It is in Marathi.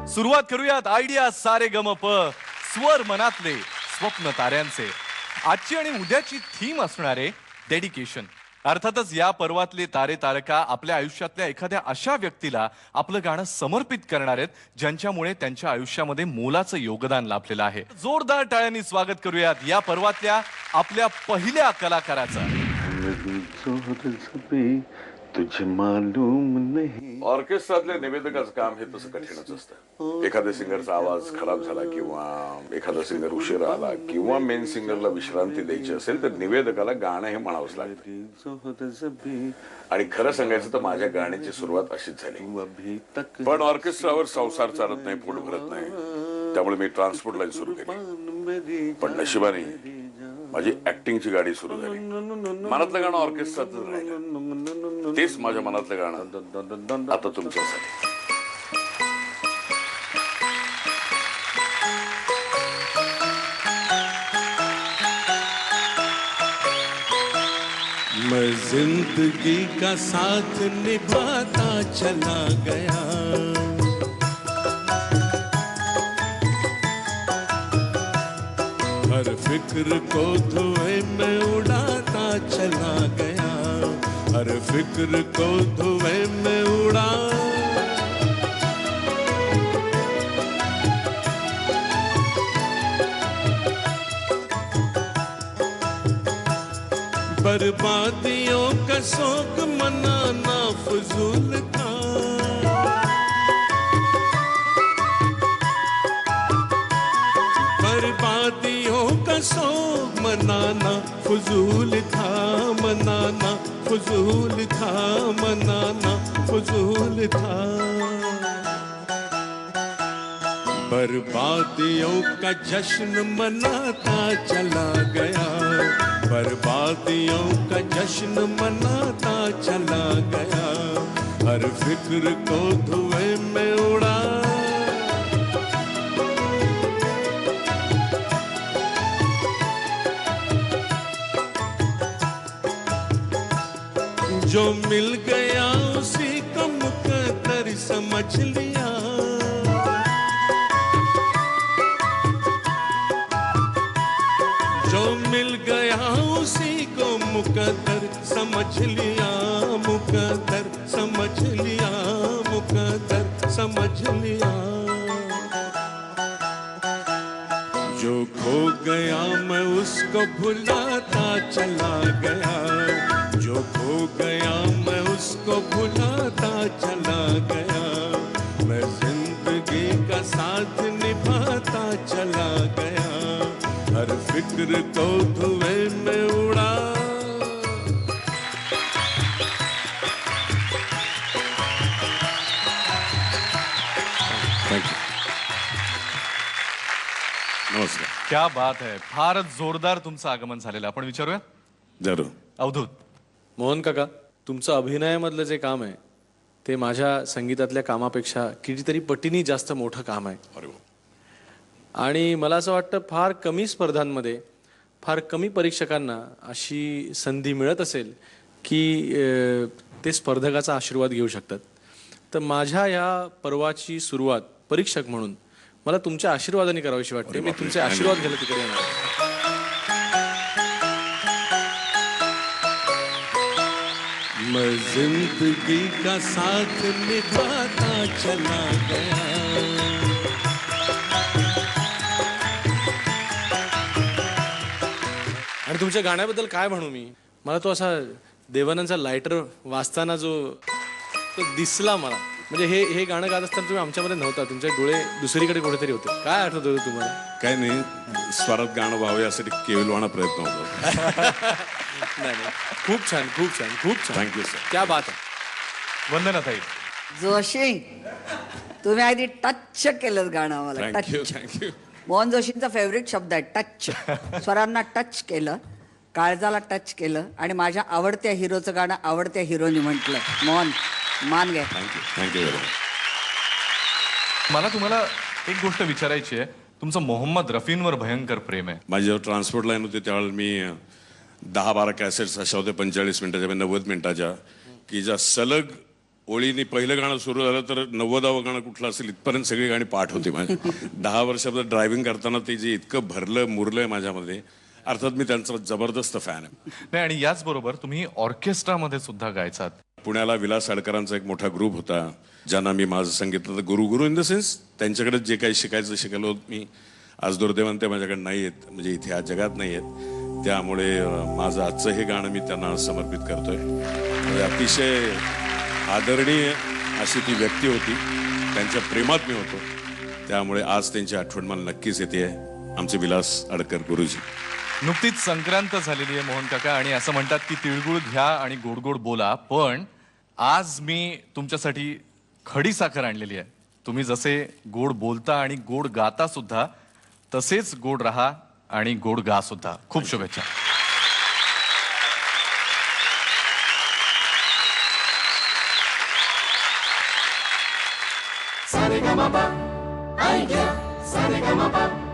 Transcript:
सुरुवात करूयात आयडिया सारे गम प स्वर मनातले स्वप्न ताऱ्यांचे. आजची आणि उद्याची थीम असणारे डेडिकेशन. अर्थातच या पर्वातले तारे तारका आपल्या आयुष्यातल्या एखाद्या अशा व्यक्तीला आपलं गाणं समर्पित करणार आहेत ज्यांच्यामुळे त्यांच्या आयुष्यामध्ये मोलाचं योगदान लाभलेलं आहे. जोरदार टाळ्यांनी स्वागत करूयात या पर्वातल्या आपल्या पहिल्या कलाकाराचं. तुझे मालूम नहीं. ऑर्केस्ट्रातल्या निवेदकाचं काम हे तसं कठीणच असतं. एखाद्या सिंगरचा आवाज खराब झाला किंवा एखादा सिंगर उशिरा आला किंवा मेन सिंगरला विश्रांती द्यायची असेल तर निवेदकाला गाणं हे म्हणावंच लागतं. आणि खरं सांगायचं तर माझ्या गाण्याची सुरुवात अशीच झाली. पण ऑर्केस्ट्रावर संसार चालत नाही, पोट भरत नाही, त्यामुळे मी ट्रान्सपोर्ट लाईन सुरू केली. पण नशिबाने माझी ऍक्टिंगची गाडी सुरू झाली. मनातलं गाणं ऑर्केस्ट्रातच राहिलं. तेच माझ्या मनातलं गाणं आता तुमच्यासाठी. मैं जिंदगी का साथ निभाता चला गया. हर फिक्र को धुएं में उड़ाता चला गया. हर फिक्र को धुएं में उड़ा. बर्बादियों का शौक मनाना फजूल था. बर्बादियों का शौक मनाना फजूल था. मनाना फजूल था. मनाना फजूल था. बर्बादियों का जश्न मनाता चला गया. बर्बादियों का जश्न मनाता चला गया. हर फिक्र को धुएं में उड़ा. जो मिल गया उसी को मुकद्दर समझ लिया. जो मिल गया उसी को मुकद्दर समझ लिया. मुकद्दर समझ लिया. मुकद्दर समझ लिया. जो खो गया मैं उसको भुलाता चला गया. जो खो गया मैं उसको भुलाता चला गया. मैं जिंदगी का साथ निभाता चला गया. हर फिक्र को धुएं में उड़ा. नमस्कार. क्या बात है. फारच जोरदार तुमचं आगमन झालेलं. आपण विचारूया. जरूर. अवधूत. मोहन काका, तुमचं अभिनयामधलं जे काम आहे ते माझ्या संगीतातल्या कामापेक्षा कितीतरी पटीने जास्त मोठं काम आहे. अरे वा. आणि मला असं वाटतं फार कमी स्पर्धांमध्ये फार कमी परीक्षकांना अशी संधी मिळत असेल की ते स्पर्धकाचा आशीर्वाद घेऊ शकतात. तर माझ्या या पर्वाची सुरुवात परीक्षक म्हणून मला तुमच्या आशीर्वादाने करावीशी वाटते. मी तुमचे आशीर्वाद घ्यायला तिकडे येणार. मैं जिंदगी का साथ निभाता चला गया. आणि तुमच्या गाण्याबद्दल काय म्हणू मी. मला तो असा देवानंदचा लायटर वाचताना जो तो दिसला मला. म्हणजे हे गाणं गात असताना तुम्ही आमच्यामध्ये नव्हता. तुमचे डोळे दुसरीकडे कुठेतरी होते. काय आठवत होतं तुम्हाला? काय नाही, स्वरात गाणं व्हावं यासाठी केविलवाणा प्रयत्न होता. नाही खूप छान खूप छान खूप छान. Thank you sir. क्या बात आहे. वंदना ताई. जोशी, तुम्ही आधी टच केलं गाणं आम्हाला. Thank you touch. थँक्यू. मोहन जोशींचा फेवरेट शब्द आहे टच. स्वरांना टच केलं, काळजाला टच केलं आणि माझ्या आवडत्या हिरोचं गाणं आवडत्या हिरोनी म्हटलं. मोहन, मान घे. Thank you thank you very much. मला तुम्हाला एक गोष्ट विचारायची आहे. तुमचं मोहम्मद रफींवर भयंकर प्रेम आहे. माझी जेव्हा ट्रान्सपोर्ट लाईन होती त्यावेळेला मी 10-12 कॅसेट्स अशा होत्या 45 मिनिटाच्या 90 मिनिटाच्या की ज्या सलग ओळीने पहिलं गाणं सुरू झालं तर 90ावं गाणं कुठलं असेल इथपर्यंत सगळी गाणी पाठ होती माझी. 10 वर्षापर्यंत ड्रायव्हिंग करताना ते जे इतकं भरलं मुरलंय माझ्यामध्ये, अर्थात मी त्यांचा जबरदस्त फॅन आहे. नाही, आणि याचबरोबर तुम्ही ऑर्केस्ट्रामध्ये सुद्धा गायचात. पुण्याला विलास आडकरांचा एक मोठा ग्रुप होता, ज्यांना मी माझं सांगितलं गुरु इन द सेन्स त्यांच्याकडे जे काही शिकायलो मी. आज दुर्दैवाने ते माझ्याकडे नाही आहेत, म्हणजे इथे आज जगात नाही आहेत. त्यामुळे माझं आजचं हे गाणं मी त्यांना समर्पित करतोय. म्हणजे अतिशय आदरणीय अशी ती व्यक्ती होती, त्यांच्या प्रेमात मी होतो. त्यामुळे आज त्यांची आठवण मला नक्कीच येते. आमचे विलास आडकर गुरुजी. नुकतीच संक्रांत झालेली आहे मोहन काका, आणि असं म्हणतात की तिळगुळ घ्या आणि गोड गोड बोला. पण आज मी तुमच्यासाठी खडी साखर आणलेली आहे. तुम्ही जसे गोड बोलता आणि गोड गाता सुद्धा, तसेच गोड राहा आणि गोड गा सुद्धा. खूप शुभेच्छा. Sa re ga ma pa, ay yeah, sa re ga ma pa.